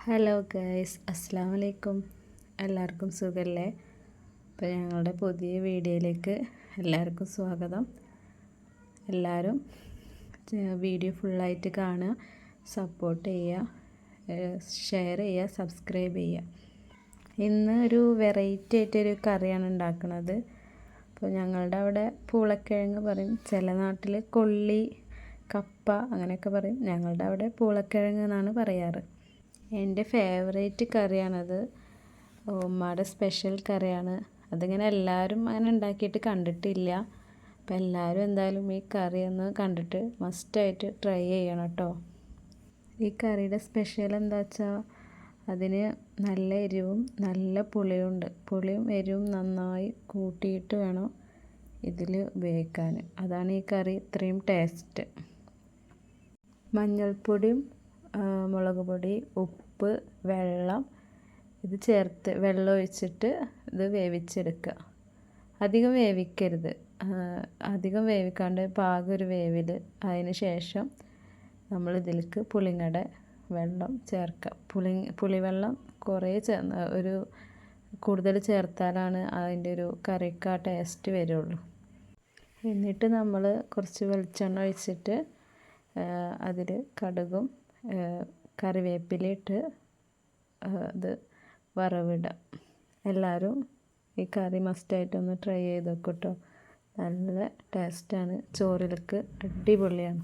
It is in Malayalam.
ഹലോ ഗൈസ്, അസ്സലാമു അലൈക്കും. എല്ലാവർക്കും സുഖമല്ലേ? അപ്പോൾ ഞങ്ങളുടെ പുതിയ വീഡിയോയിലേക്ക് എല്ലാവർക്കും സ്വാഗതം. എല്ലാവരും വീഡിയോ ഫുള്ളായിട്ട് കാണുക, സപ്പോർട്ട് ചെയ്യുക, ഷെയർ ചെയ്യുക, സബ്സ്ക്രൈബ് ചെയ്യുക. ഇന്ന് ഒരു വെറൈറ്റി ആയിട്ടൊരു കറിയാണ് ഉണ്ടാക്കുന്നത്. അപ്പോൾ ഞങ്ങളുടെ അവിടെ പൂളക്കിഴങ്ങ് പറയും, ചില നാട്ടിൽ കൊള്ളി, കപ്പ അങ്ങനെയൊക്കെ പറയും. ഞങ്ങളുടെ അവിടെ പൂളക്കിഴങ്ങ് എന്നാണ് പറയാറ്. എൻ്റെ ഫേവറേറ്റ് കറിയാണത്. ഉമ്മയുടെ സ്പെഷ്യൽ കറിയാണ്. അതിങ്ങനെ എല്ലാവരും അങ്ങനെ ഉണ്ടാക്കിയിട്ട് കണ്ടിട്ടില്ല. അപ്പോൾ എല്ലാവരും എന്തായാലും ഈ കറി ഒന്ന് കണ്ടിട്ട് മസ്റ്റായിട്ട് ട്രൈ ചെയ്യണം കേട്ടോ. ഈ കറിയുടെ സ്പെഷ്യൽ എന്താ വെച്ചാൽ അതിന് നല്ല എരിവും നല്ല പുളിയുണ്ട്. പുളിയും എരിവും നന്നായി കൂട്ടിയിട്ട് വേണം ഇതിൽ ഉപയോഗിക്കാൻ. അതാണ് ഈ കറി ഇത്രയും ടേസ്റ്റ്. മഞ്ഞൾപ്പൊടിയും മുളക് പൊടി, ഉപ്പ്, വെള്ളം ഇത് ചേർത്ത് വെള്ളം ഒഴിച്ചിട്ട് ഇത് വേവിച്ചെടുക്കുക. അധികം വേവിക്കരുത്, അധികം വേവിക്കാണ്ട് പാകം ഒരു വേവിൽ. അതിന് ശേഷം നമ്മൾ ഇതിലേക്ക് പുളിങ്ങയുടെ വെള്ളം ചേർക്കുക. പുളിവെള്ളം കുറേ ഒരു കൂടുതൽ ചേർത്താലാണ് അതിൻ്റെ ഒരു കറിക്ക് ആ ടേസ്റ്റ് വരുള്ളൂ. എന്നിട്ട് നമ്മൾ കുറച്ച് വെളിച്ചെണ്ണ ഒഴിച്ചിട്ട് അതിൽ കടുകും കറിവേപ്പിലയിട്ട് അത് വറവിടുക. എല്ലാവരും ഈ കറി മസ്റ്റായിട്ടൊന്ന് ട്രൈ ചെയ്ത് നോക്കൂ കേട്ടോ. നല്ല ടേസ്റ്റാണ്, ചോറിലേക്ക് അടിപൊളിയാണ്.